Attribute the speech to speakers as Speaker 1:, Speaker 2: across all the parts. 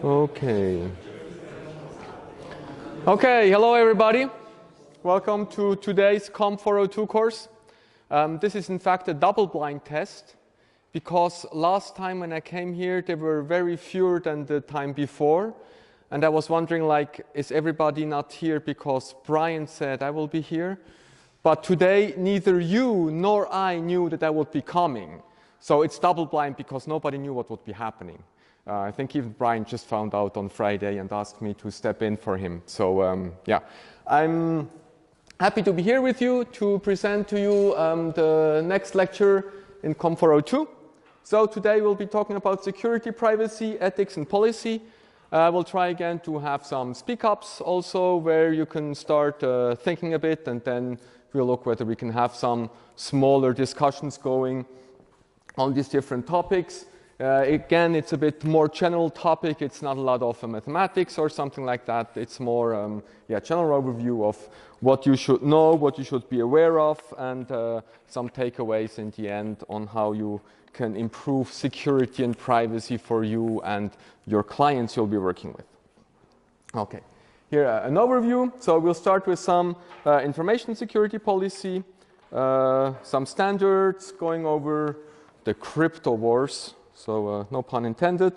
Speaker 1: Okay. Okay, hello everybody. Welcome to today's COM-402 course. This is in fact a double-blind test because last time when I came here there were very fewer than the time before, and I was wondering, like, is everybody not here because Brian said I will be here? But today neither you nor I knew that I would be coming. So it's double-blind because nobody knew what would be happening. I think even Brian just found out on Friday and asked me to step in for him. So yeah, I'm happy to be here with you to present to you the next lecture in COM-402. So today we'll be talking about security, privacy, ethics, and policy. We'll try again to have some speak-ups also where you can start thinking a bit, and then we'll look whether we can have some smaller discussions going on these different topics. Again, it's a bit more general topic. It's not a lot of mathematics or something like that. It's more general overview of what you should know, what you should be aware of, and some takeaways in the end on how you can improve security and privacy for you and your clients you'll be working with. Okay, here an overview. So we'll start with some information security policy, some standards, going over the crypto wars. So no pun intended.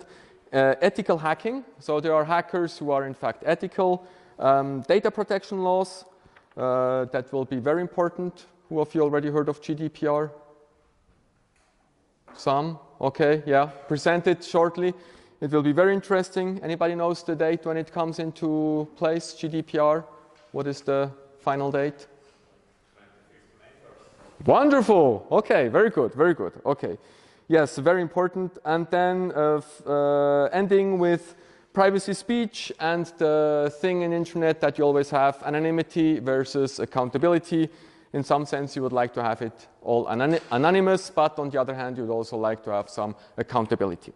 Speaker 1: Ethical hacking. So there are hackers who are in fact ethical. Data protection laws. That will be very important. Who of you already heard of GDPR? Some? Okay, yeah. Present it shortly. It will be very interesting. Anybody knows the date when it comes into place, GDPR? What is the final date? Wonderful. Okay, very good, very good. Okay. Yes, very important. And then ending with privacy speech and the thing in internet that you always have, anonymity versus accountability. In some sense, you would like to have it all anonymous, but on the other hand, you'd also like to have some accountability.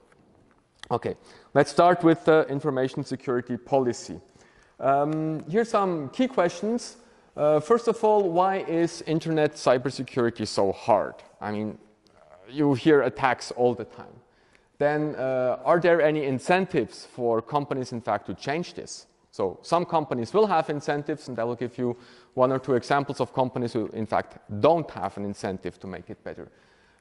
Speaker 1: Okay, let's start with the information security policy. Here's some key questions. First of all, why is internet cybersecurity so hard? I mean, you hear attacks all the time. Then are there any incentives for companies, in fact, to change this? So some companies will have incentives, and I will give you one or two examples of companies who, in fact, don't have an incentive to make it better.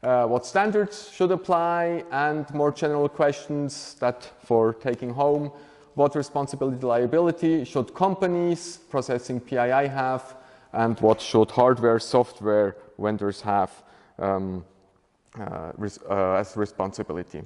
Speaker 1: What standards should apply, and more general questions that for taking home, what responsibility liability should companies processing PII have, and what should hardware, software vendors have as responsibility.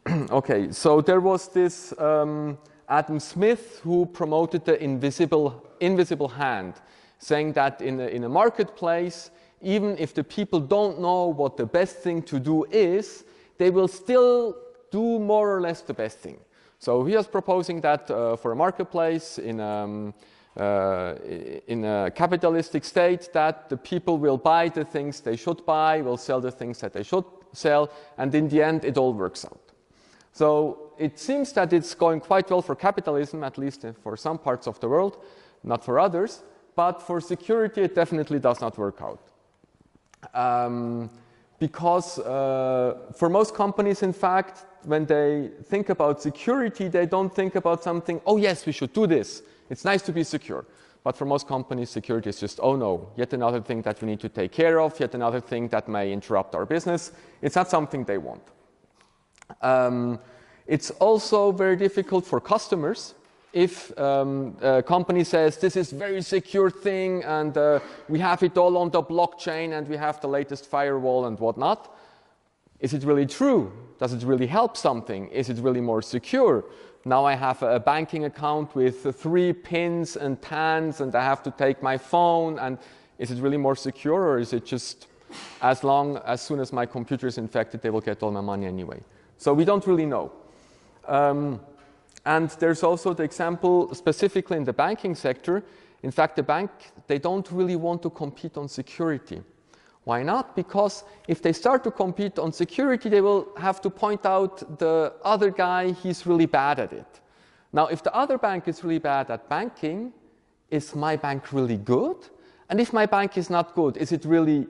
Speaker 1: Okay, so there was this Adam Smith who promoted the invisible hand, saying that in a marketplace, even if the people don't know what the best thing to do is, they will still do more or less the best thing. So he was proposing that for a marketplace in a capitalistic state, that the people will buy the things they should buy, will sell the things that they should sell, and in the end it all works out. So it seems that it's going quite well for capitalism, at least for some parts of the world, not for others, but for security it definitely does not work out. Because for most companies, in fact, when they think about security, they don't think about something, oh yes, we should do this. It's nice to be secure. But for most companies, security is just, oh no, yet another thing that we need to take care of, yet another thing that may interrupt our business. It's not something they want. It's also very difficult for customers. If a company says, this is very secure thing, and we have it all on the blockchain, and we have the latest firewall and whatnot, is it really true? Does it really help something? Is it really more secure? Now I have a banking account with 3 pins and TANs, and I have to take my phone, and is it really more secure, or is it just as soon as my computer is infected, they will get all my money anyway? So we don't really know. And there's also the example specifically in the banking sector. In fact, the bank, they don't really want to compete on security. Why not? Because if they start to compete on security, they will have to point out the other guy, he's really bad at it. Now, if the other bank is really bad at banking, is my bank really good? And if my bank is not good, is it really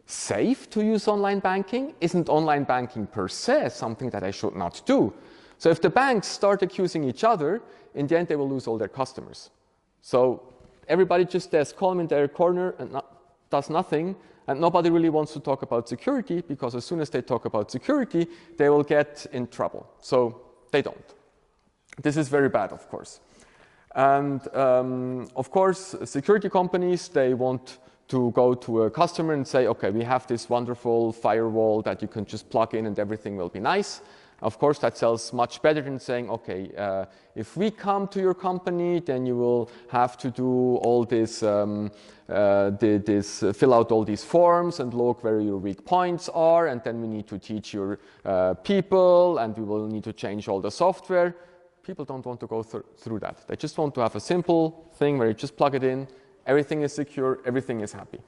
Speaker 1: safe to use online banking? Isn't online banking per se something that I should not do? So if the banks start accusing each other, in the end they will lose all their customers. So everybody just stays calm in their corner and does nothing, and nobody really wants to talk about security, because as soon as they talk about security, they will get in trouble. So they don't. This is very bad, of course. And of course, security companies, they want to go to a customer and say, okay, we have this wonderful firewall that you can just plug in and everything will be nice. Of course, that sells much better than saying, okay, if we come to your company, then you will have to do all this, fill out all these forms and look where your weak points are, and then we need to teach your people, and we will need to change all the software. People don't want to go through that. They just want to have a simple thing where you just plug it in, everything is secure, everything is happy.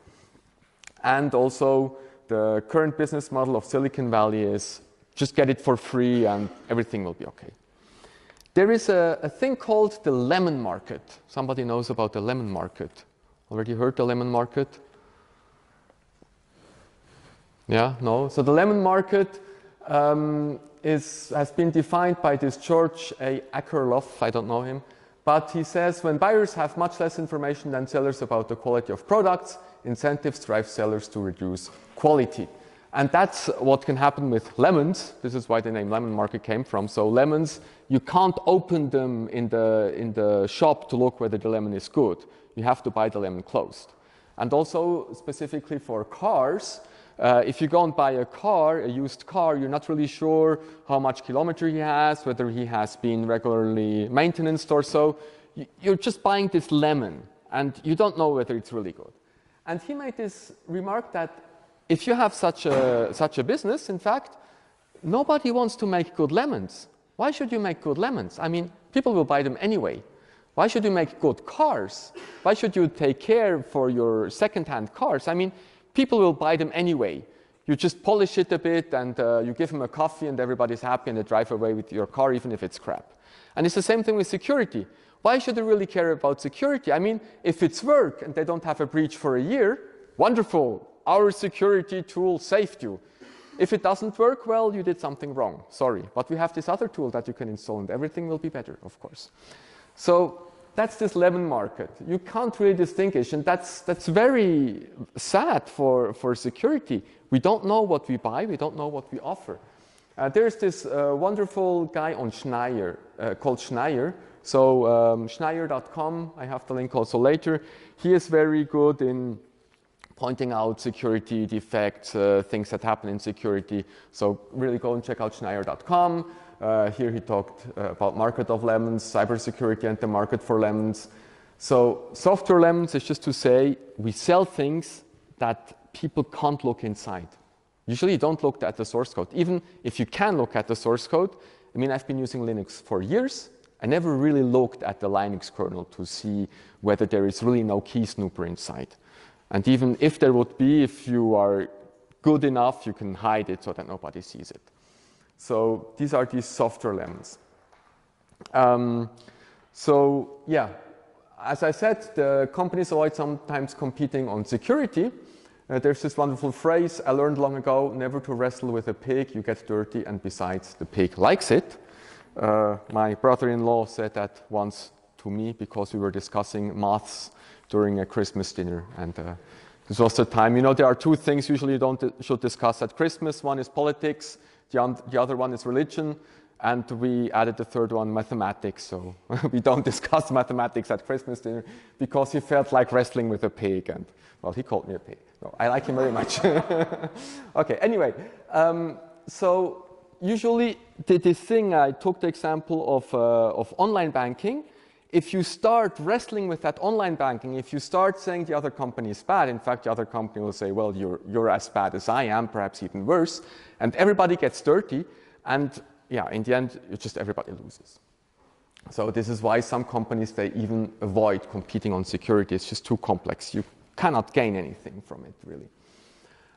Speaker 1: And also, the current business model of Silicon Valley is just get it for free and everything will be okay. There is a thing called the lemon market. Somebody knows about the lemon market. Already heard the lemon market? Yeah, no? So the lemon market has been defined by this George A. Akerlof, I don't know him, but he says when buyers have much less information than sellers about the quality of products, incentives drive sellers to reduce quality. And that's what can happen with lemons. This is why the name lemon market came from. So lemons, you can't open them in the shop to look whether the lemon is good. You have to buy the lemon closed. And also specifically for cars, if you go and buy a car, a used car, you're not really sure how much kilometer he has, whether he has been regularly maintained or so. You're just buying this lemon, and you don't know whether it's really good. And he made this remark that if you have such a business, in fact, nobody wants to make good lemons. Why should you make good lemons? I mean, people will buy them anyway. Why should you make good cars? Why should you take care for your second-hand cars? I mean, people will buy them anyway. You just polish it a bit and you give them a coffee and everybody's happy and they drive away with your car even if it's crap. And it's the same thing with security. Why should they really care about security? I mean, if it's work and they don't have a breach for a year, wonderful. Our security tool saved you. If it doesn't work, well, you did something wrong. Sorry. But we have this other tool that you can install and everything will be better, of course. So that's this lemon market. You can't really distinguish, and that's very sad for security. We don't know what we buy. We don't know what we offer. There's this wonderful guy on Schneier called Schneier. So Schneier.com, I have the link also later. He is very good in pointing out security defects, things that happen in security. So really go and check out Schneier.com. Here he talked about market of lemons, cybersecurity and the market for lemons. So software lemons is just to say we sell things that people can't look inside. Usually you don't look at the source code. Even if you can look at the source code, I mean, I've been using Linux for years. I never really looked at the Linux kernel to see whether there is really no key snooper inside. And even if there would be, if you are good enough, you can hide it so that nobody sees it. So these are these software lemons. So yeah, as I said, the companies avoid sometimes competing on security. There's this wonderful phrase I learned long ago, never to wrestle with a pig, you get dirty, and besides, the pig likes it. My brother-in-law said that once to me because we were discussing maths during a Christmas dinner, and this was the time. You know, there are two things usually you should discuss at Christmas. One is politics, the other one is religion, and we added the third one, mathematics. So we don't discuss mathematics at Christmas dinner because he felt like wrestling with a pig, and well, he called me a pig. No, I like him very much. Okay, anyway, so usually this thing, I took the example of online banking. If you start wrestling with that online banking, if you start saying the other company is bad, in fact, the other company will say, well, you're as bad as I am, perhaps even worse, and everybody gets dirty, and yeah, in the end, just everybody loses. So this is why some companies, they even avoid competing on security. It's just too complex. You cannot gain anything from it, really.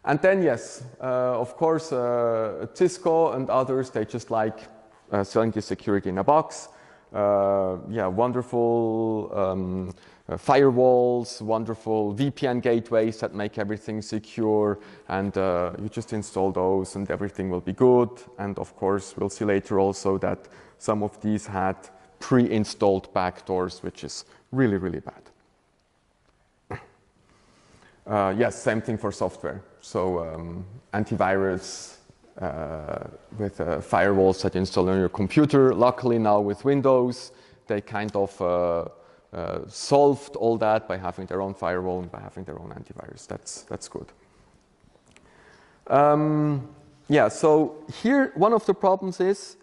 Speaker 1: And then, yes, of course, Cisco and others, they just like selling the security in a box. Yeah, wonderful firewalls, wonderful VPN gateways that make everything secure, and you just install those and everything will be good. And of course, we'll see later also that some of these had pre-installed backdoors, which is really, really bad. Yes, same thing for software. So antivirus with firewalls that you install on your computer. Luckily now with Windows, they kind of solved all that by having their own firewall and by having their own antivirus. That's good. Yeah, so here one of the problems is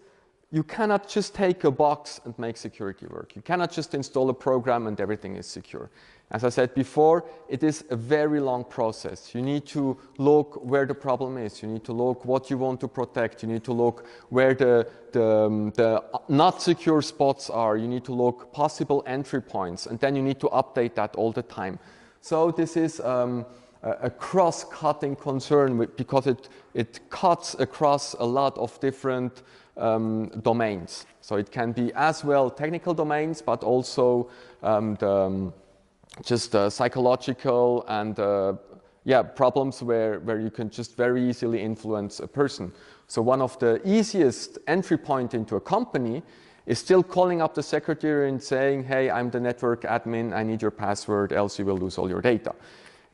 Speaker 1: you cannot just take a box and make security work. You cannot just install a program and everything is secure. As I said before, it is a very long process. You need to look where the problem is. You need to look what you want to protect. You need to look where the not secure spots are. You need to look possible entry points, and then you need to update that all the time. So this is a cross-cutting concern because it cuts across a lot of different domains. So it can be as well technical domains, but also just psychological and yeah, problems where you can just very easily influence a person. So one of the easiest entry point into a company is still calling up the secretary and saying, hey, I'm the network admin, I need your password, else you will lose all your data.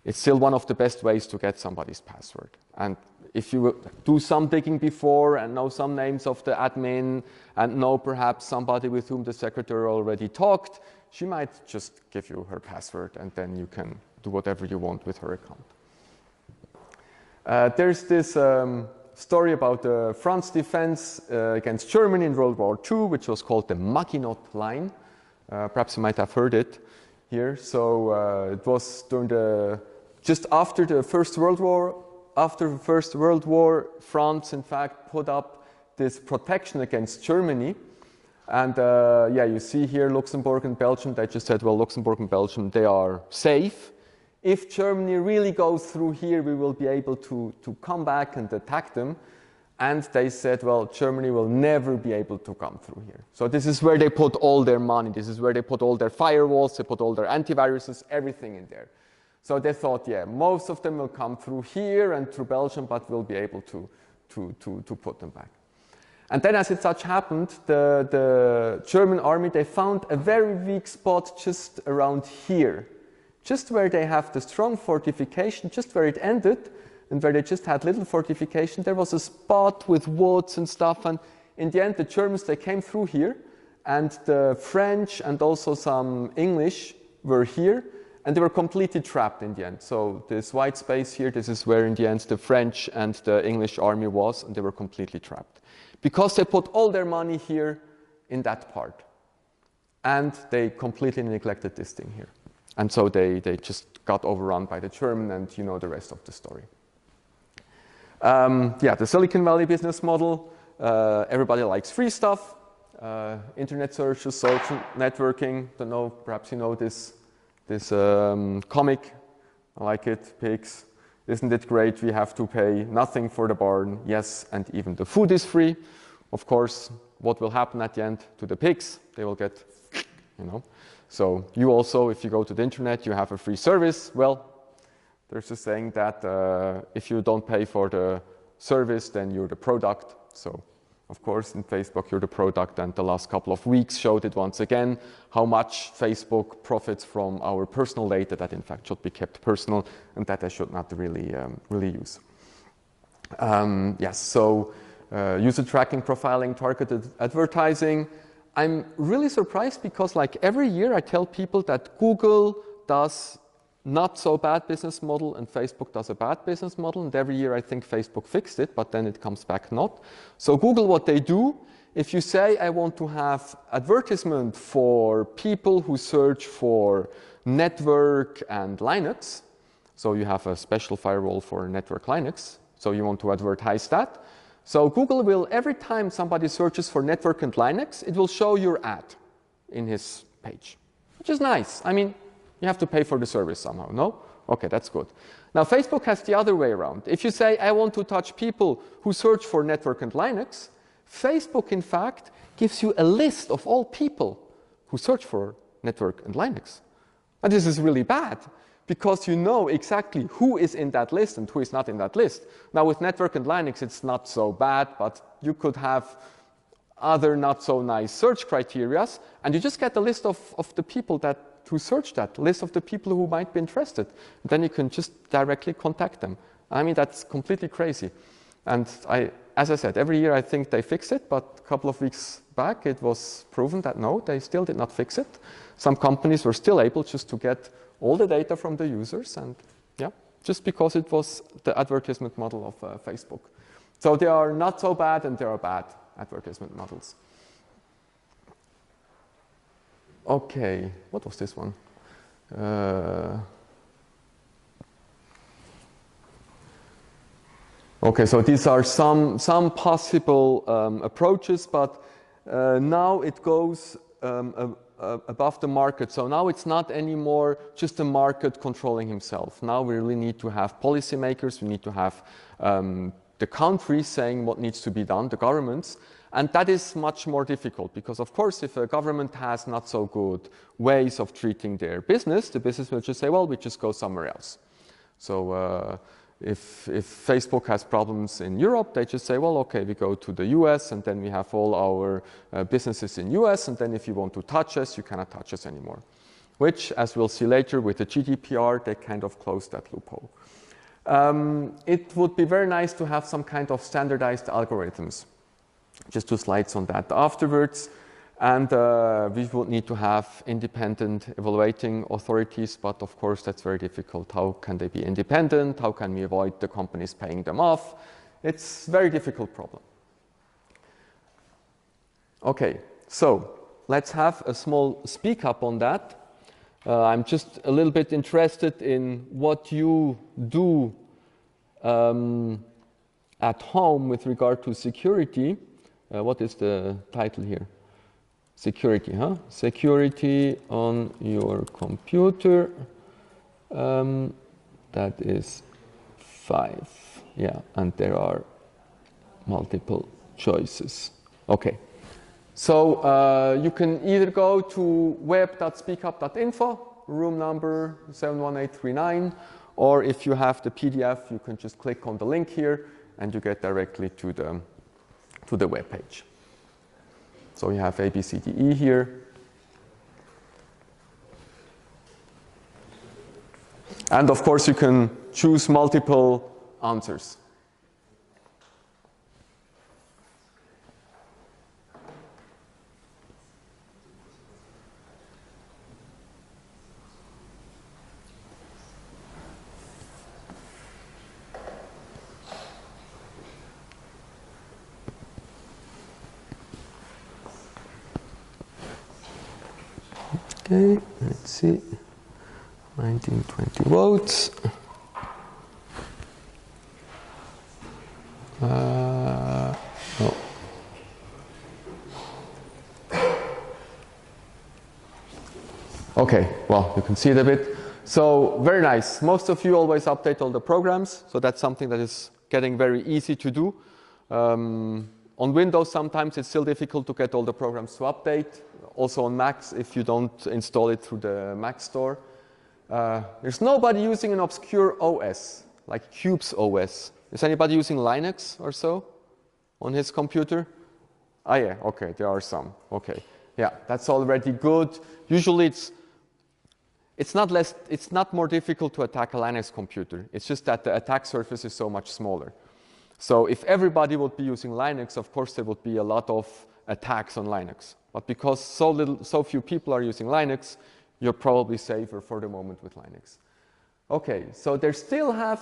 Speaker 1: It's still one of the best ways to get somebody's password. And if you do some digging before and know some names of the admin and know perhaps somebody with whom the secretary already talked, she might just give you her password and then you can do whatever you want with her account. There's this story about the France defense against Germany in World War II, which was called the Maginot Line. Perhaps you might have heard it here. So it was during just after the First World War. After the First World War, France, in fact, put up this protection against Germany. And yeah, you see here Luxembourg and Belgium. They just said, well, Luxembourg and Belgium, they are safe. If Germany really goes through here, we will be able to come back and attack them. And they said, well, Germany will never be able to come through here. So this is where they put all their money. This is where they put all their firewalls. They put all their antiviruses, everything in there. So they thought, yeah, most of them will come through here and through Belgium, but we'll be able to put them back. And then as it such happened, the German army, they found a very weak spot just around here. Just where they have the strong fortification, just where it ended, and where they just had little fortification, there was a spot with woods and stuff. And in the end, the Germans, they came through here, and the French and also some English were here, and they were completely trapped in the end. So this white space here, this is where in the end the French and the English army was, and they were completely trapped. Because they put all their money here in that part. And they completely neglected this thing here. And so they just got overrun by the German, and you know the rest of the story. Yeah, the Silicon Valley business model, everybody likes free stuff. Internet searches, social networking, don't know, perhaps you know this comic. I like it, pigs. Isn't it great? We have to pay nothing for the barn. Yes, and even the food is free. Of course, what will happen at the end to the pigs? They will get, you know. So you also, if you go to the internet, you have a free service. Well, there's a saying that if you don't pay for the service, then you're the product. So, of course, in Facebook, you're the product. And the last couple of weeks showed it once again, how much Facebook profits from our personal data that, in fact, should be kept personal and that they should not really use. Yes, so user tracking, profiling, targeted advertising. I'm really surprised because like every year I tell people that Google does not so bad business model and Facebook does a bad business model, and every year I think Facebook fixed it, but then it comes back not. So Google, what they do, if you say I want to have advertisement for people who search for network and Linux, so you have a special firewall for network Linux, so you want to advertise that. So Google will, every time somebody searches for network and Linux, it will show your ad in his page, which is nice. I mean, you have to pay for the service somehow, no? Okay, that's good. Now, Facebook has the other way around. If you say, I want to touch people who search for network and Linux, Facebook, in fact, gives you a list of all people who search for network and Linux. And this is really bad, because you know exactly who is in that list and who is not in that list. Now, with network and Linux, it's not so bad, but you could have other not so nice search criteria, and you just get a list of the people who search that, list of the people who might be interested. Then you can just directly contact them. I mean, that's completely crazy. And as I said, every year I think they fix it, but a couple of weeks back it was proven that no, they still did not fix it. Some companies were still able just to get all the data from the users, and yeah, just because it was the advertisement model of Facebook. So they are not so bad, and there are bad advertisement models. Okay, what was this one? Okay, so these are some possible approaches, but now it goes above the market. So now it's not anymore just the market controlling himself. Now we really need to have policymakers, we need to have the countries saying what needs to be done, the governments. And that is much more difficult because, of course, if a government has not so good ways of treating their business, the business will just say, well, we just go somewhere else. So if Facebook has problems in Europe, they just say, well, okay, we go to the US, and then we have all our businesses in US, and then if you want to touch us, you cannot touch us anymore. Which, as we'll see later with the GDPR, they kind of closed that loophole. It would be very nice to have some kind of standardized algorithms. Just 2 slides on that afterwards. And we would need to have independent evaluating authorities, but of course that's very difficult. How can they be independent? How can we avoid the companies paying them off? It's a very difficult problem. Okay, so let's have a small speak up on that. I'm just a little bit interested in what you do at home with regard to security. What is the title here? Security, huh? Security on your computer. That is 5. Yeah, and there are multiple choices. Okay. So you can either go to web.speakup.info, room number 71839, or if you have the PDF, you can just click on the link here and you get directly to the web page. So you have A, B, C, D, E here. And of course you can choose multiple answers. Okay, let's see, 1920 votes. No. Okay, well, you can see it a bit. So, very nice. Most of you always update all the programs, so that's something that is getting very easy to do. On Windows, sometimes it's still difficult to get all the programs to update. Also on Macs, if you don't install it through the Mac store. There's nobody using an obscure OS, like Cube's OS. Is anybody using Linux or so on his computer? Ah, yeah, okay, there are some. Okay, yeah, that's already good. Usually it's not more difficult to attack a Linux computer. It's just that the attack surface is so much smaller. So if everybody would be using Linux, of course there would be a lot of attacks on Linux. But because so few people are using Linux, you're probably safer for the moment with Linux. Okay, so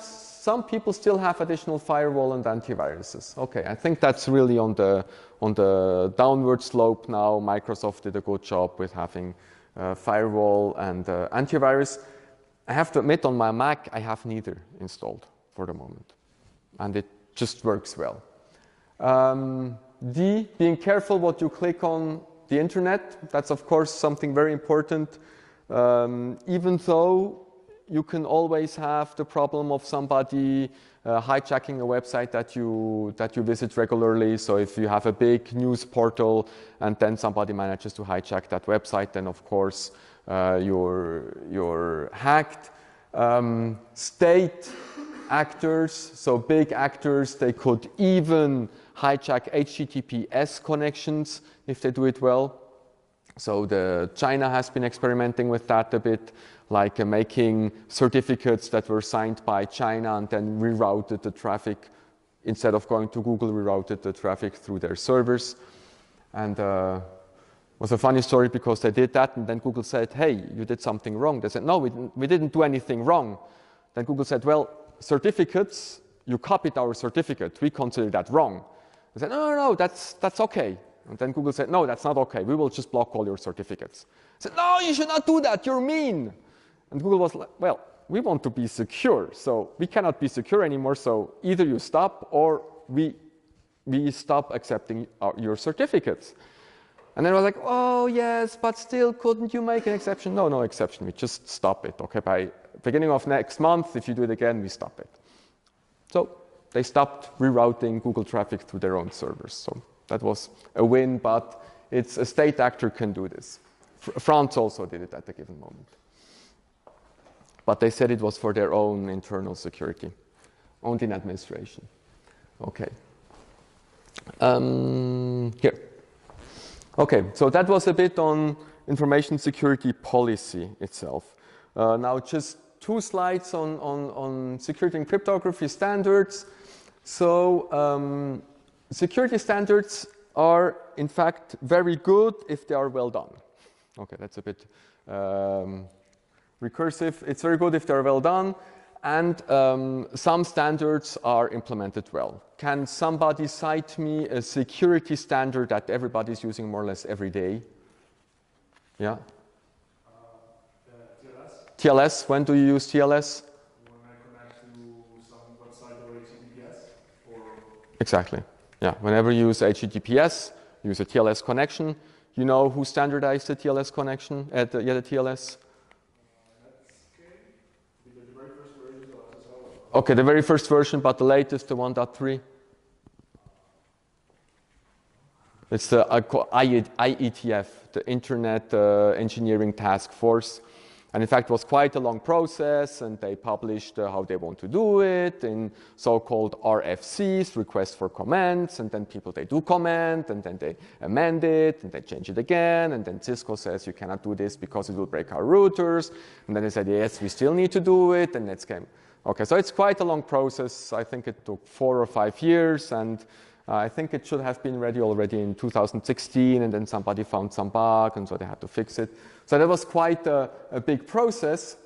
Speaker 1: some people still have additional firewall and antiviruses. Okay, I think that's really on the downward slope now. Microsoft did a good job with having firewall and antivirus. I have to admit, on my Mac, I have neither installed for the moment. And it just works well. D, being careful what you click on the internet. That's, of course, something very important. Even though you can always have the problem of somebody hijacking a website that you visit regularly. So if you have a big news portal and then somebody manages to hijack that website, then of course you're hacked. State actors, so big actors, they could even hijack HTTPS connections if they do it well. So China has been experimenting with that a bit, like making certificates that were signed by China and then rerouted the traffic. Instead of going to Google, rerouted the traffic through their servers. And it was a funny story because they did that, and then Google said, hey, you did something wrong. They said, no, we didn't do anything wrong. Then Google said, well, certificates, you copied our certificate. We consider that wrong. They said, no, that's okay. And then Google said, no, that's not okay. We will just block all your certificates. They said, no, you should not do that. You're mean. And Google was like, well, we want to be secure, so we cannot be secure anymore, so either you stop or we stop accepting your certificates. And then I was like, oh, yes, but still, couldn't you make an exception? No exception. We just stop it. Okay, by beginning of next month, if you do it again, we stop it. So they stopped rerouting Google traffic through their own servers. So that was a win, but it's a state actor can do this. France also did it at a given moment. But they said it was for their own internal security, owned in administration. Okay. Here. Okay, so that was a bit on information security policy itself. Now just 2 slides on security and cryptography standards. So security standards are in fact very good if they are well done. Okay, that's a bit recursive. It's very good if they're well done, and some standards are implemented well. Can somebody cite me a security standard that everybody's using more or less every day? Yeah? TLS. TLS, when do you use TLS?
Speaker 2: When I connect to some website or HTTPS? Or
Speaker 1: exactly. Yeah, whenever you use HTTPS, use a TLS connection. You know who standardized the TLS connection? The TLS? Okay, the very first version, but the latest, the 1.3. It's the IETF, the Internet Engineering Task Force. And in fact, it was quite a long process, and they published how they want to do it in so-called RFCs, requests for comments, and then people, they do comment, and then they amend it, and they change it again, and then Cisco says, you cannot do this because it will break our routers. And then they said, yes, we still need to do it, and it came. Okay, so it's quite a long process. I think it took 4 or 5 years, and I think it should have been ready already in 2016, and then somebody found some bug, and so they had to fix it. So that was quite a big process,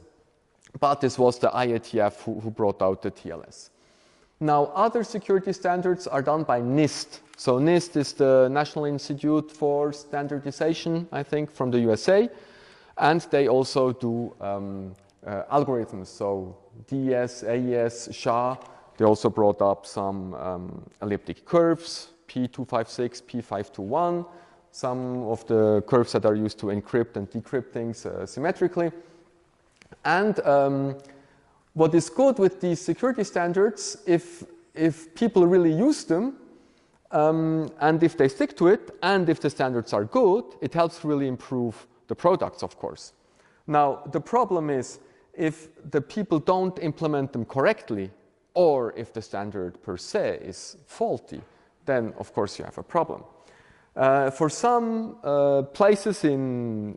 Speaker 1: but this was the IETF who brought out the TLS. Now, other security standards are done by NIST. So NIST is the National Institute for Standardization, I think, from the USA, and they also do algorithms, so DS, AES, SHA. They also brought up some elliptic curves, P256, P521, some of the curves that are used to encrypt and decrypt things symmetrically. And what is good with these security standards, if people really use them, and if they stick to it, and if the standards are good, it helps really improve the products, of course. Now, the problem is, if the people don't implement them correctly, or if the standard per se is faulty, then of course you have a problem. For some places in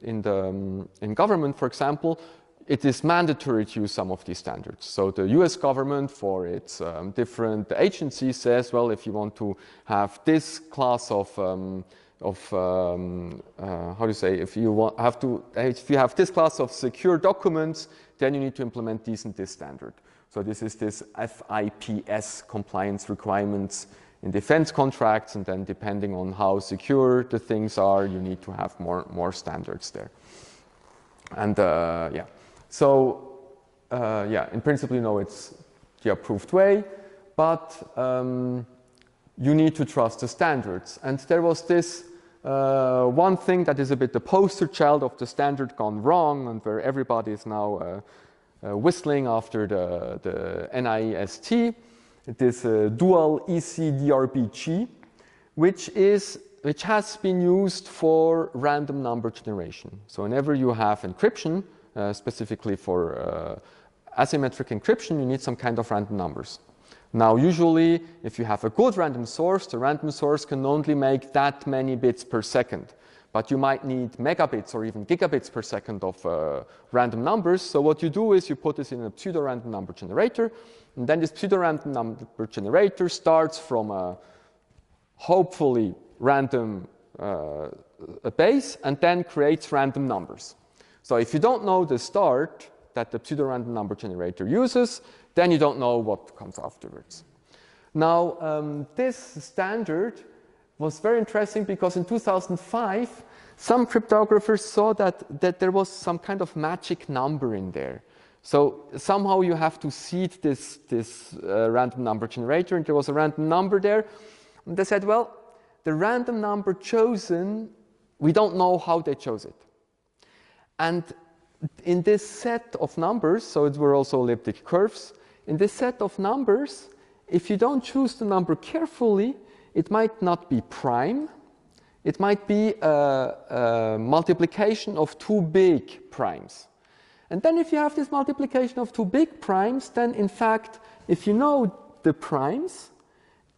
Speaker 1: government, for example, it is mandatory to use some of these standards. So the US government, for its different agencies, says, well, if you want to have this class of how do you say, if you have this class of secure documents, then you need to implement these and this standard. So this is this FIPS compliance requirements in defense contracts, and then depending on how secure the things are, you need to have more standards there. And yeah, so yeah, in principle, you know, it's the approved way, but you need to trust the standards. And there was this one thing that is a bit the poster child of the standard gone wrong, and where everybody is now whistling after the NIST. It is dual ECDRBG, which has been used for random number generation. So whenever you have encryption, specifically for asymmetric encryption, you need some kind of random numbers. Now, usually, if you have a good random source, the random source can only make that many bits per second. But you might need megabits or even gigabits per second of random numbers. So what you do is you put this in a pseudo-random number generator, and then this pseudo-random number generator starts from a hopefully random base and then creates random numbers. So if you don't know the start that the pseudo-random number generator uses, then you don't know what comes afterwards. Now, this standard was very interesting because in 2005, some cryptographers saw that there was some kind of magic number in there. So somehow you have to seed this random number generator, and there was a random number there. And they said, well, the random number chosen, we don't know how they chose it. And in this set of numbers, so it were also elliptic curves, in this set of numbers, if you don't choose the number carefully, it might not be prime. It might be a multiplication of two big primes. And then if you have this multiplication of two big primes, then in fact, if you know the primes,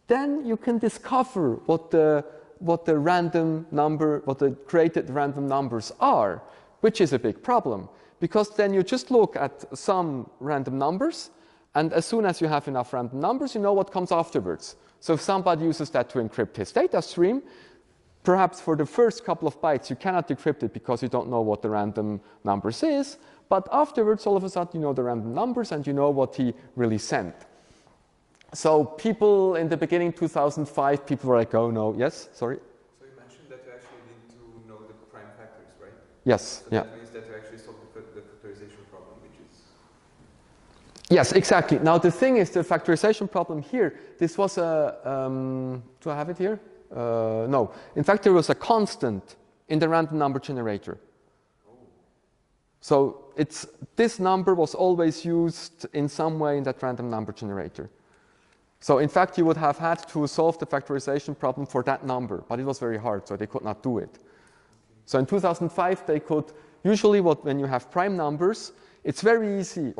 Speaker 1: then you can discover what the random number, what the created random numbers are, which is a big problem. Because then you just look at some random numbers, and as soon as you have enough random numbers, you know what comes afterwards. So if somebody uses that to encrypt his data stream, perhaps for the first couple of bytes you cannot decrypt it because you don't know what the random numbers is, but afterwards all of a sudden you know the random numbers and you know what he really sent. So people in the beginning 2005, people were like, oh no, yes, sorry?
Speaker 3: So you mentioned that you actually need to know the prime factors, right?
Speaker 1: Yes,
Speaker 3: so
Speaker 1: yeah.
Speaker 3: That means that you actually solve the factorization problem, which is...
Speaker 1: Yes, exactly. Now the thing is, the factorization problem here, this was a, do I have it here? No. In fact, there was a constant in the random number generator. So this number was always used in some way in that random number generator. So in fact, you would have had to solve the factorization problem for that number, but it was very hard, so they could not do it. So in 2005, they could, usually when you have prime numbers, it's very easy,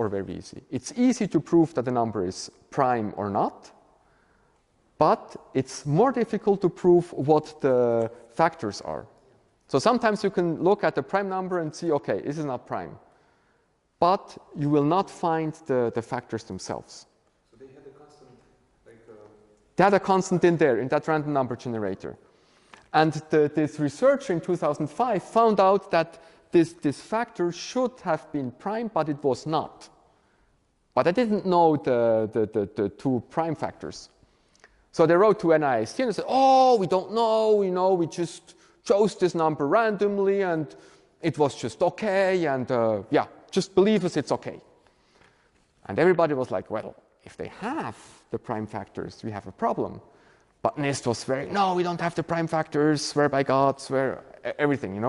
Speaker 1: it's easy to prove that the number is prime or not, but it's more difficult to prove what the factors are. So sometimes you can look at the prime number and see, okay, this is not prime, but you will not find the factors themselves.
Speaker 3: So they had a constant,
Speaker 1: They had a constant in there, in that random number generator. And this researcher in 2005 found out that this factor should have been prime, but it was not. But I didn't know the two prime factors. So they wrote to NIST and they said, oh, we don't know, we just chose this number randomly and it was just okay, and yeah, just believe us, it's okay. And everybody was like, well, if they have the prime factors, we have a problem. But NIST was very, no, we don't have the prime factors, swear by God, swear everything,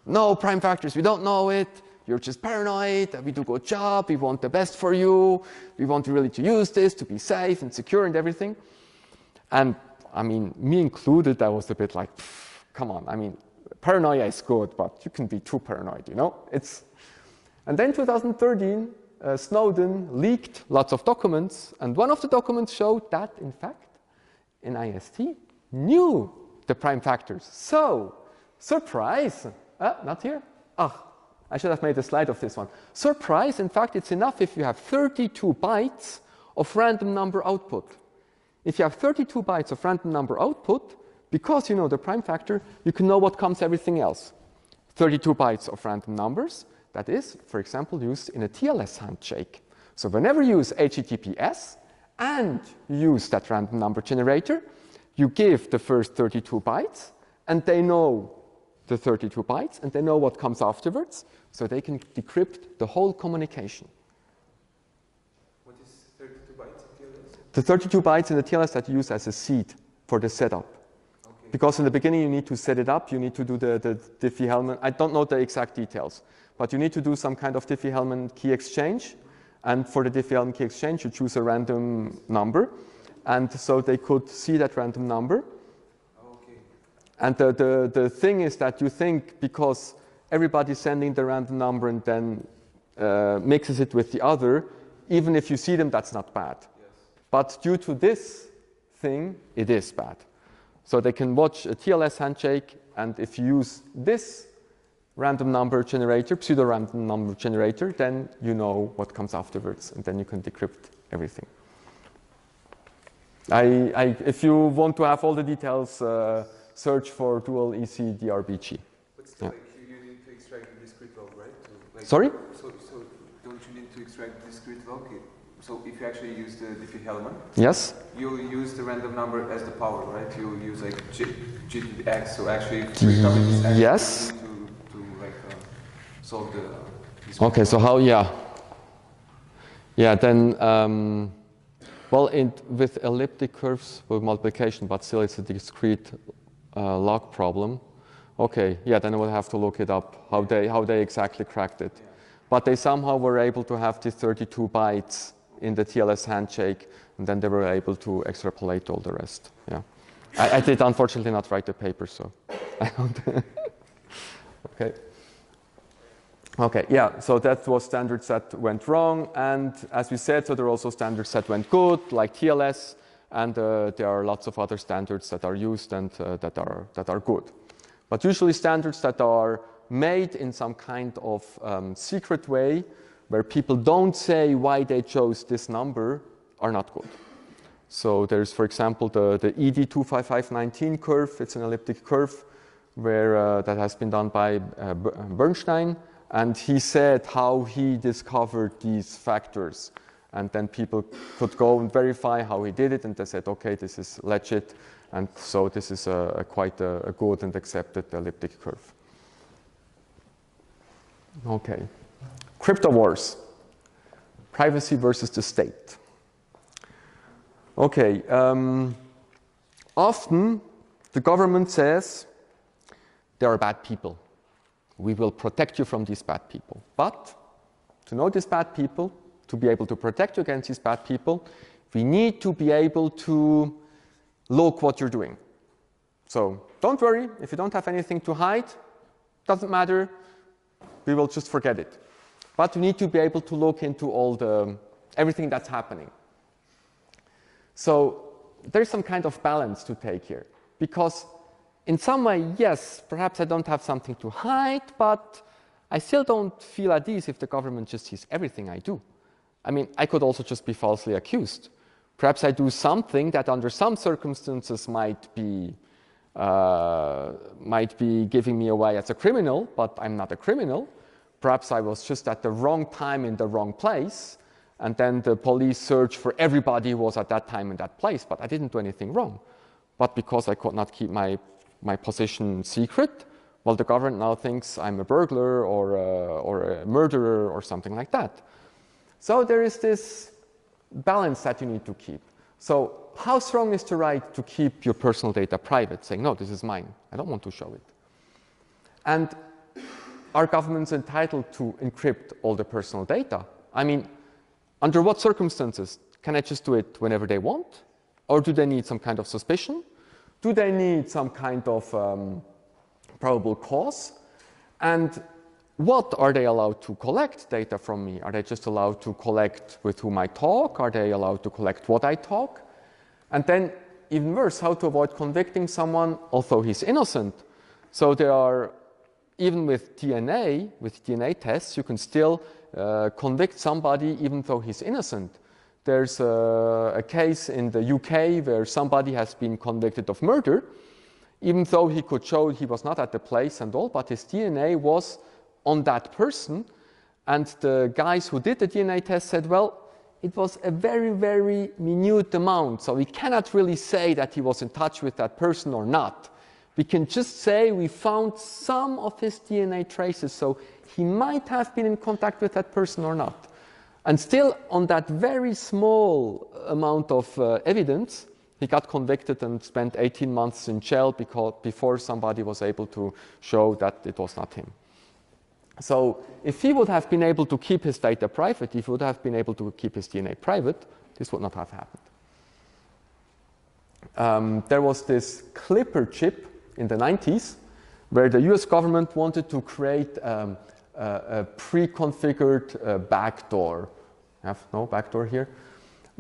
Speaker 1: No prime factors, we don't know it, you're just paranoid, we do a good job, we want the best for you, we want you really to use this to be safe and secure and everything. And I mean, me included, I was a bit like, come on, I mean, paranoia is good, but you can be too paranoid, And then 2013, Snowden leaked lots of documents, and one of the documents showed that, in fact, NIST knew the prime factors. So, surprise! Not here? I should have made a slide of this one. Surprise, in fact, it's enough if you have 32 bytes of random number output. If you have 32 bytes of random number output, because you know the prime factor, you can know what comes everything else. 32 bytes of random numbers, that is, for example, used in a TLS handshake. So whenever you use HTTPS and you use that random number generator, you give the first 32 bytes, and they know the 32 bytes, and they know what comes afterwards, so they can decrypt the whole communication.
Speaker 3: What is 32 bytes in TLS?
Speaker 1: The 32 bytes in the TLS that you use as a seed for the setup. Okay. Because in the beginning you need to set it up, you need to do the Diffie-Hellman, I don't know the exact details, but you need to do some kind of Diffie-Hellman key exchange, and for the Diffie-Hellman key exchange you choose a random number, and so they could see that random number. And the thing is that you think, because everybody's sending the random number and then mixes it with the other, even if you see them, that's not bad.
Speaker 3: Yes.
Speaker 1: but due to this thing, it is bad. So they can watch a TLS handshake, and if you use this random number generator, pseudo-random number generator, then you know what comes afterwards, and then you can decrypt everything. If you want to have all the details, search for dual EC DRBG.
Speaker 3: But still, like, you need to extract the discrete log, right? To, like,
Speaker 1: Sorry?
Speaker 3: So don't you need to extract the discrete log? So if you actually use the Diffie-Hellman,
Speaker 1: Yes?
Speaker 3: you'll use the random number as the power, right? You'll use like G to the X, so actually to recover this X,
Speaker 1: Yes.
Speaker 3: you need to like solve the discrete
Speaker 1: Okay,
Speaker 3: log.
Speaker 1: so how, yeah. Yeah, then, well, with elliptic curves with multiplication, but still it's a discrete log problem. Okay, yeah, then I would have to look it up, how they exactly cracked it.
Speaker 3: Yeah.
Speaker 1: But they somehow were able to have these 32 bytes in the TLS handshake, and then they were able to extrapolate all the rest. Yeah, I did unfortunately not write the paper, so I don't. Okay. Okay, yeah, so that was standards that went wrong, and as we said, so there are also standards that went good, like TLS, and there are lots of other standards that are used and that are good. But usually standards that are made in some kind of secret way, where people don't say why they chose this number, are not good. So there's, for example, the ED25519 curve. It's an elliptic curve where that has been done by Bernstein, and he said how he discovered these factors. And then people could go and verify how he did it, and they said, okay, this is legit, and so this is quite a good and accepted elliptic curve. Okay. Crypto wars. Privacy versus the state. Okay. Often the government says there are bad people. We will protect you from these bad people. But to know these bad people, to be able to protect you against these bad people, we need to be able to look what you're doing. So don't worry, if you don't have anything to hide, doesn't matter, we will just forget it. But you need to be able to look into everything that's happening. So there's some kind of balance to take here, because in some way, yes, perhaps I don't have something to hide, but I still don't feel at ease if the government just sees everything I do. I mean, I could also just be falsely accused. Perhaps I do something that under some circumstances might be giving me away as a criminal, but I'm not a criminal. Perhaps I was just at the wrong time in the wrong place, and then the police search for everybody who was at that time in that place, but I didn't do anything wrong. But because I could not keep my position secret, well, the government now thinks I'm a burglar or a murderer or something like that. So there is this balance that you need to keep. So how strong is the right to keep your personal data private, saying, no, this is mine, I don't want to show it? And are governments entitled to encrypt all the personal data? I mean, under what circumstances? Can I just do it whenever they want? Or do they need some kind of suspicion? Do they need some kind of probable cause? And what are they allowed to collect data from me? Are they just allowed to collect with whom I talk? Are they allowed to collect what I talk? And then, even worse, how to avoid convicting someone although he's innocent. So there are, even with DNA tests, you can still convict somebody even though he's innocent. There's a case in the UK where somebody has been convicted of murder, even though he could show he was not at the place and all, but his DNA was on that person. And the guys who did the DNA test said, well, it was a very, very minute amount, so we cannot really say that he was in touch with that person or not. We can just say we found some of his DNA traces, so he might have been in contact with that person or not. And still, on that very small amount of evidence, he got convicted and spent 18 months in jail before somebody was able to show that it was not him. So if he would have been able to keep his data private, if he would have been able to keep his DNA private, this would not have happened. There was this Clipper chip in the 90s where the US government wanted to create a pre-configured backdoor. I have no backdoor here.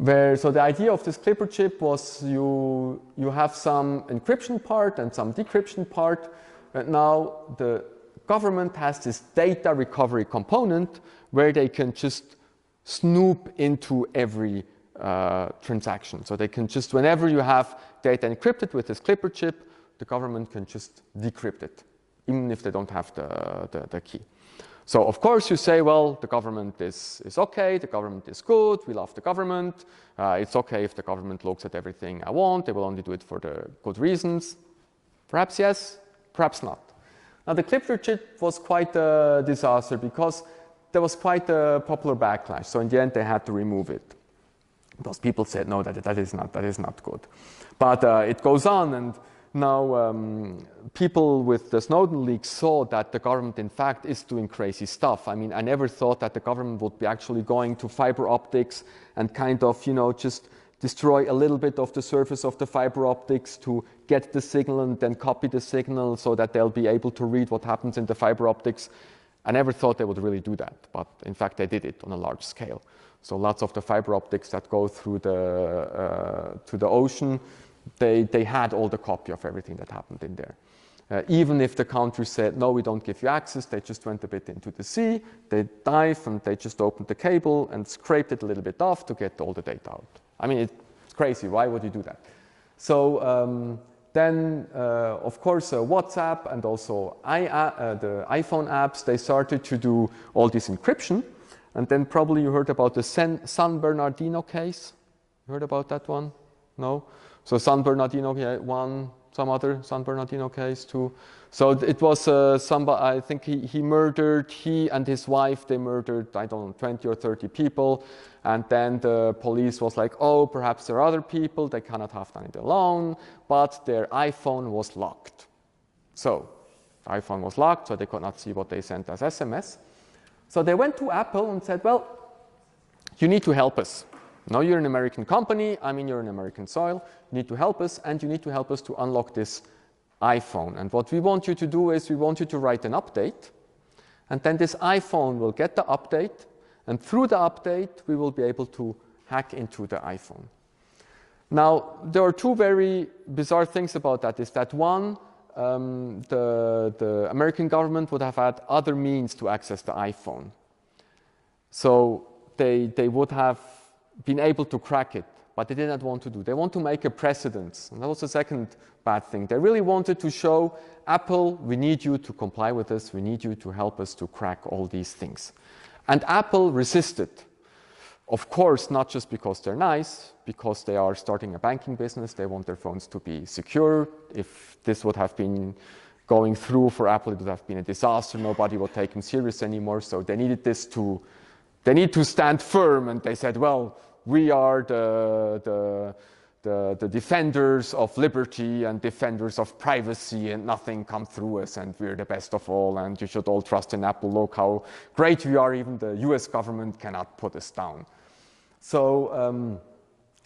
Speaker 1: So the idea of this clipper chip was you have some encryption part and some decryption part, and now the government has this data recovery component where they can just snoop into every transaction. So they can just, whenever you have data encrypted with this clipper chip, the government can just decrypt it, even if they don't have the key. So of course you say, well, the government is okay, the government is good, we love the government, it's okay if the government looks at everything I want, they will only do it for the good reasons. Perhaps yes, perhaps not. Now the clipper chip was quite a disaster because there was quite a popular backlash. So in the end they had to remove it because people said, no, that is not good. But it goes on, and now people with the Snowden leaks saw that the government in fact is doing crazy stuff. I mean, I never thought that the government would be actually going to fiber optics and kind of, you know, just destroy a little bit of the surface of the fiber optics to get the signal and then copy the signal so that they'll be able to read what happens in the fiber optics. I never thought they would really do that, but in fact they did it on a large scale. So lots of the fiber optics that go through to the ocean, they had all the copy of everything that happened in there. Even if the country said, no, we don't give you access, they just went a bit into the sea, they dive and they just opened the cable and scraped it a little bit off to get all the data out. I mean, it's crazy. Why would you do that? So then, of course, WhatsApp and also the iPhone apps, they started to do all this encryption. And then probably you heard about the San Bernardino case. You heard about that one? No? So San Bernardino one, some other San Bernardino case too. So it was somebody, I think he and his wife, they murdered, I don't know, 20 or 30 people. And then the police was like, oh, perhaps there are other people, they cannot have done it alone, but their iPhone was locked. So the iPhone was locked, so they could not see what they sent as SMS. So they went to Apple and said, well, you need to help us. Now you're an American company, I mean you're in American soil, you need to help us, and you need to help us to unlock this iPhone. And what we want you to do is we want you to write an update, and then this iPhone will get the update, and through the update we will be able to hack into the iPhone. Now there are two very bizarre things about that. Is that one, the American government would have had other means to access the iPhone. So they would have been able to crack it, but they did not want to do. They want to make a precedent, and that was the second bad thing. They really wanted to show Apple, we need you to comply with us, we need you to help us to crack all these things. And Apple resisted. Of course, not just because they're nice, because they are starting a banking business, they want their phones to be secure. If this would have been going through for Apple, it would have been a disaster, nobody would take them serious anymore, so they needed they need to stand firm, and they said, well, we are the defenders of liberty and defenders of privacy, and nothing comes through us, and we're the best of all, and you should all trust in Apple. Look how great we are, even the US government cannot put us down. So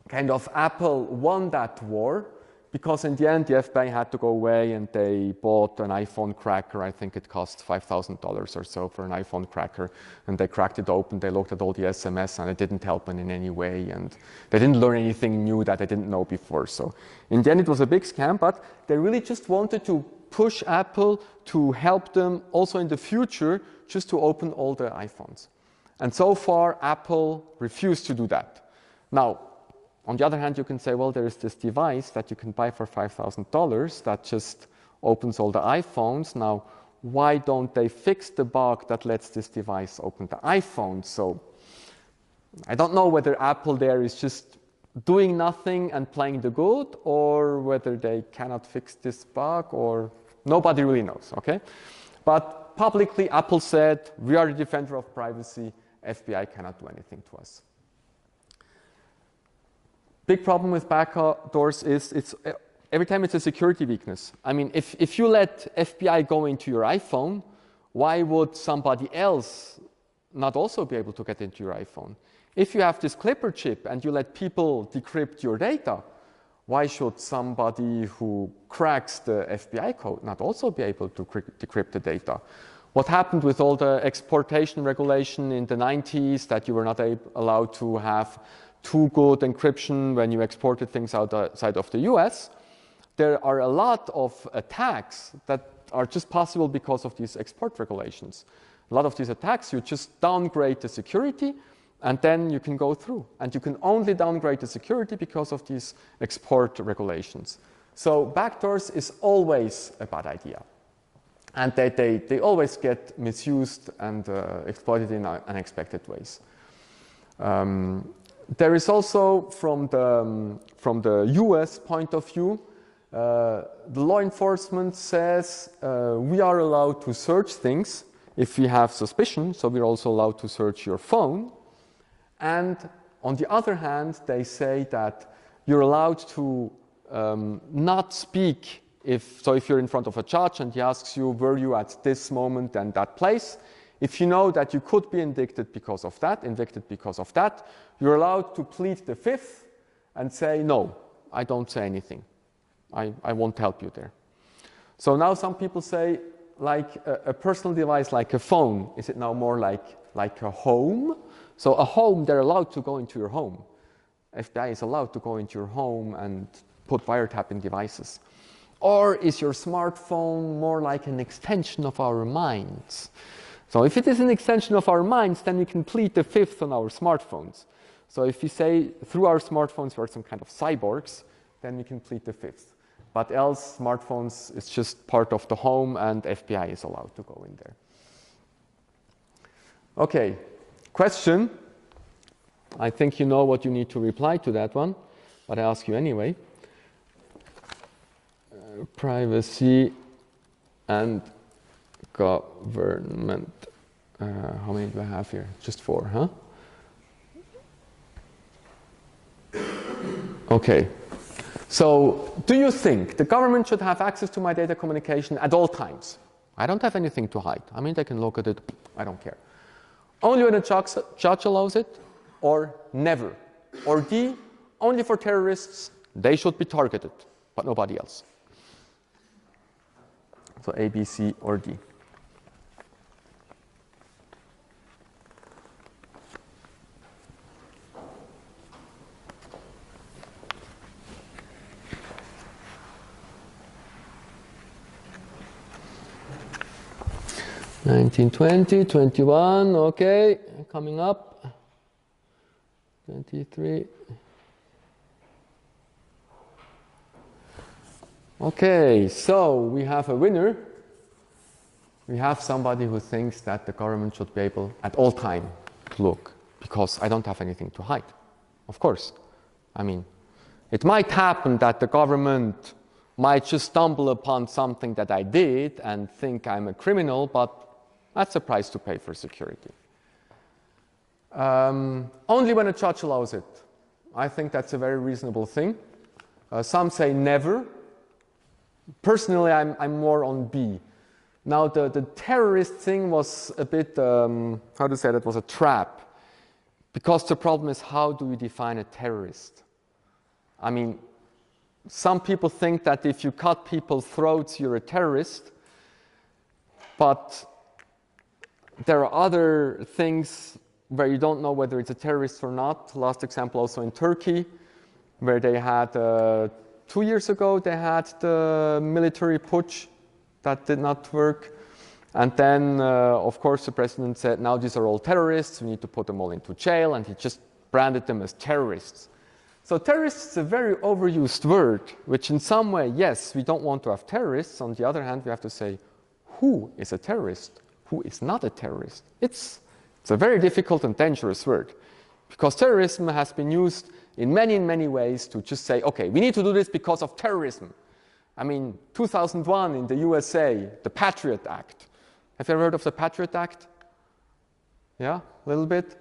Speaker 1: kind of Apple won that war, because in the end the FBI had to go away and they bought an iPhone cracker. I think it cost $5,000 or so for an iPhone cracker, and they cracked it open, they looked at all the SMS, and it didn't help them in any way, and they didn't learn anything new that they didn't know before. So in the end it was a big scam, but they really just wanted to push Apple to help them also in the future just to open all the iPhones. And so far Apple refused to do that. Now, on the other hand, you can say, well, there is this device that you can buy for $5,000 that just opens all the iPhones. Now, why don't they fix the bug that lets this device open the iPhone? So I don't know whether Apple there is just doing nothing and playing the good, or whether they cannot fix this bug, or nobody really knows, okay? But publicly, Apple said, we are the defender of privacy, FBI cannot do anything to us. Big problem with backdoors is every time it's a security weakness. I mean, if you let FBI go into your iPhone, why would somebody else not also be able to get into your iPhone? If you have this clipper chip and you let people decrypt your data, why should somebody who cracks the FBI code not also be able to decrypt the data? What happened with all the exportation regulation in the 90s, that you were not allowed to have too good encryption when you exported things outside of the US. There are a lot of attacks that are just possible because of these export regulations. A lot of these attacks, you just downgrade the security and then you can go through. And you can only downgrade the security because of these export regulations. So backdoors is always a bad idea. And they always get misused and exploited in unexpected ways. There is also, from the US point of view, the law enforcement says we are allowed to search things if we have suspicion, so we're also allowed to search your phone. And on the other hand, they say that you're allowed to not speak if you're in front of a judge and he asks you, were you at this moment and that place? If you know that you could be convicted because of that, you're allowed to plead the fifth and say, no, I don't say anything. I won't help you there. So now some people say, like a personal device like a phone, is it now more like a home? So a home, they're allowed to go into your home. FBI is allowed to go into your home and put wiretapping devices. Or is your smartphone more like an extension of our minds? So if it is an extension of our minds, then we can plead the fifth on our smartphones. So if we say through our smartphones we're some kind of cyborgs, then we can plead the fifth. But else, smartphones is just part of the home and FBI is allowed to go in there. Okay, question. I think you know what you need to reply to that one, but I ask you anyway. Privacy and government. How many do I have here? Just 4, huh? Okay. So, do you think the government should have access to my data communication at all times? I don't have anything to hide. I mean, they can look at it. I don't care. Only when a judge allows it, or never. Or D, only for terrorists, they should be targeted, but nobody else. So A, B, C, or D. (19, 20, 21), okay, coming up. 23. Okay, so we have a winner. We have somebody who thinks that the government should be able at all time to look, because I don't have anything to hide. Of course. I mean, it might happen that the government might just stumble upon something that I did and think I'm a criminal, but that's a price to pay for security. Only when a judge allows it. I think that's a very reasonable thing. Some say never. Personally, I'm more on B. Now, the terrorist thing was a bit, how to say that, was a trap. Because the problem is, how do we define a terrorist? I mean, some people think that if you cut people's throats, you're a terrorist. But there are other things where you don't know whether it's a terrorist or not. Last example also in Turkey, where they had 2 years ago, they had the military putsch that did not work. And then, of course, the president said, now these are all terrorists, we need to put them all into jail, and he just branded them as terrorists. So terrorists is a very overused word, which in some way, yes, we don't want to have terrorists. On the other hand, we have to say, who is a terrorist? Who is not a terrorist? It's a very difficult and dangerous word, because terrorism has been used in many ways to just say, okay, we need to do this because of terrorism. I mean, 2001 in the USA, the Patriot Act. Have you ever heard of the Patriot Act? Yeah, a little bit.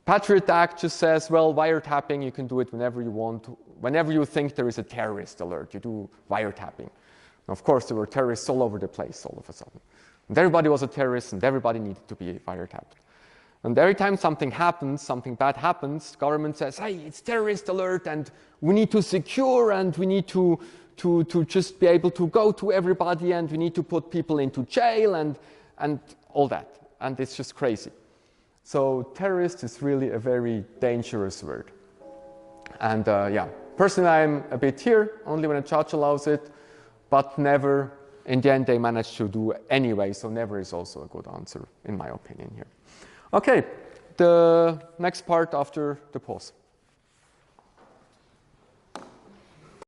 Speaker 1: Patriot Act just says, well, wiretapping, you can do it whenever you want. Whenever you think there is a terrorist alert, you do wiretapping. And of course, there were terrorists all over the place all of a sudden. And everybody was a terrorist, and everybody needed to be wiretapped. And every time something happens, something bad happens, the government says, hey, it's terrorist alert, and we need to secure, and we need to just be able to go to everybody, and we need to put people into jail, and all that. And it's just crazy. So terrorist is really a very dangerous word. And yeah, personally, I'm a bit here, only when a judge allows it, but never. In the end, they managed to do anyway, so never is also a good answer, in my opinion here. Okay, the next part after the pause.